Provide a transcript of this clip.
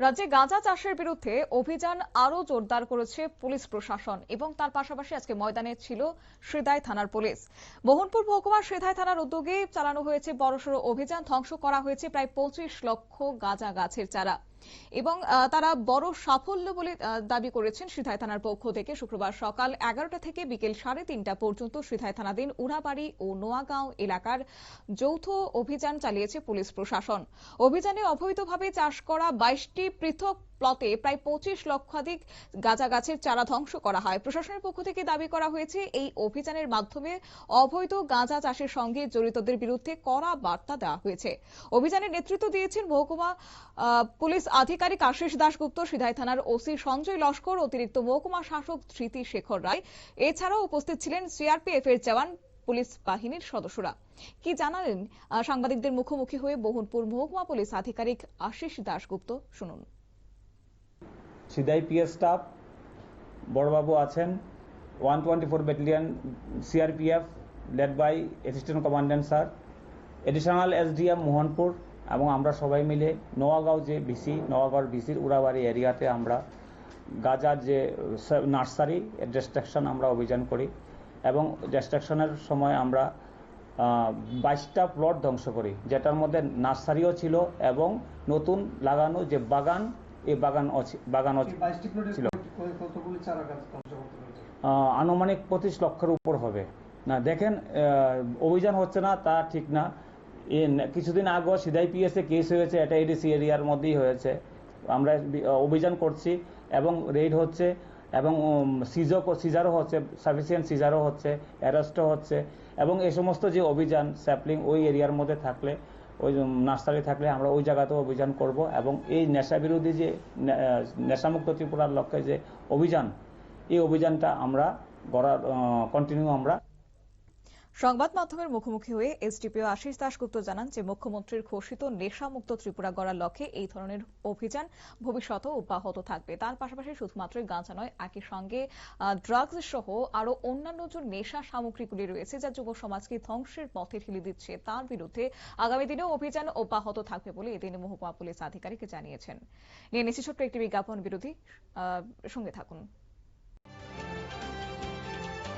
রাজ্যে গাঁজা চাষের বিরুদ্ধে অভিযান আরো জোরদার করেছে পুলিশ প্রশাসন এবং তার পাশাপাশি আজকে ময়দানে ছিল সিদাই থানার পুলিশ। মোহনপুর মহকুমার সিদাই থানার উদ্যোগে চালানো হয়েছে বড়সড় অভিযান। ধ্বংস করা হয়েছে প্রায় 25 লক্ষ গাঁজা গাছের চারা এবং তারা বড় সাফল্য বলে দাবি করেছেন সিধাই থানার পক্ষ থেকে। শুক্রবার সকাল 11টা থেকে বিকেল 3:30 পর্যন্ত সিধাই থানাধীন উড়াবাড়ি ও নোয়াগাঁও এলাকার যৌথ অভিযান চালিয়েছে পুলিশ প্রশাসন। অভিযানে অবৈধভাবে চাষ করা 22টি পৃথক প্লটে প্রায় 25 লক্ষাধিক গাঁজা গাছের চারা ধ্বংস করা হয়। প্রশাসনের পক্ষ থেকে দাবি করা হয়েছে এই অভিযানের মাধ্যমে অবৈধ গাঁজা চাষের সঙ্গে জড়িতদের বিরুদ্ধে কড়া বার্তা দেওয়া হয়েছে। অভিযানের নেতৃত্ব দিয়েছেন মহকুমা পুলিশ আধিকারিক আশিস দাশগুপ্ত, সিধাই থানার ওসি সঞ্জয় লস্কর, অতিরিক্ত মহকুমা শাসক ধৃতি শেখর রায়। এছাড়াও উপস্থিত ছিলেন সিআরপিএফ এর জওয়ান, পুলিশ বাহিনীর সদস্যরা। কি জানালেন সাংবাদিকদের মুখোমুখি হয়ে মোহনপুর মহকুমা পুলিশ আধিকারিক আশিস দাশগুপ্ত, শুনুন। সিদাই পিএস স্টাফ বড়বাবু আছেন, 124 battalion CRPF led by assistant commandant sir, additional SDM Mohanpur এবং আমরা সবাই মিলে নোয়াগাঁও যে বিসি, নোয়াগাঁওর বিসির উড়াবাড়ি এরিয়াতে আমরা গাঁজার যে নার্সারি ডিস্ট্রাকশন আমরা অভিযান করি এবং ডিস্ট্রাকশনের সময় আমরা 22টা প্লট ধ্বংস করি, যেটার মধ্যে নার্সারিও ছিল এবং নতুন লাগানো যে বাগান, এই বাগানও ছিল। আনুমানিক 25 লক্ষের উপর হবে। না দেখেন, অভিযান হচ্ছে না তা ঠিক না। কিছুদিন আগেও সিদাই পিএসএ কেস হয়েছে, এটা এডিসি এরিয়ার মধ্যেই হয়েছে। আমরা অভিযান করছি এবং রেড হচ্ছে এবং সিজারও হচ্ছে, সাফিসিয়েন্ট সিজারও হচ্ছে, অ্যারেস্টও হচ্ছে। এবং এই সমস্ত যে অভিযান স্যাপলিং ওই এরিয়ার মধ্যে থাকলে, ওই নার্সারি থাকলে আমরা ওই জায়গাতেও অভিযান করব এবং এই নেশা বিরোধী যে নেশামুক্ত ত্রিপুরার লক্ষ্যে যে অভিযান, এই অভিযানটা আমরা কন্টিনিউ আমরা। সংবাদ মাধ্যমের মুখোমুখি হয়ে এসডিপিও আশিস দাশগুপ্ত জানান যে মুখ্যমন্ত্রীর ঘোষিত নেশামুক্ত ত্রিপুরা গড়ার লক্ষ্যে এই ধরনের অভিযান ভবিষ্যতেও অব্যাহত থাকবে। তার পাশাপাশি শুধুমাত্র গাঁজা নয়, একই সঙ্গে ড্রাগস সহ আরো অন্যান্য যে নেশা সামগ্রীগুলি রয়েছে যা যুব সমাজকে ধ্বংসের পথে ঠেলে দিচ্ছে, তার বিরুদ্ধে আগামী দিনেও অভিযান অব্যাহত থাকবে বলে এদিন মহকুমা পুলিশ আধিকারিক জানিয়েছেন। নিয়ে নিচ্ছি ছোট্ট একটি বিজ্ঞাপন বিরোধী, সঙ্গে থাকুন।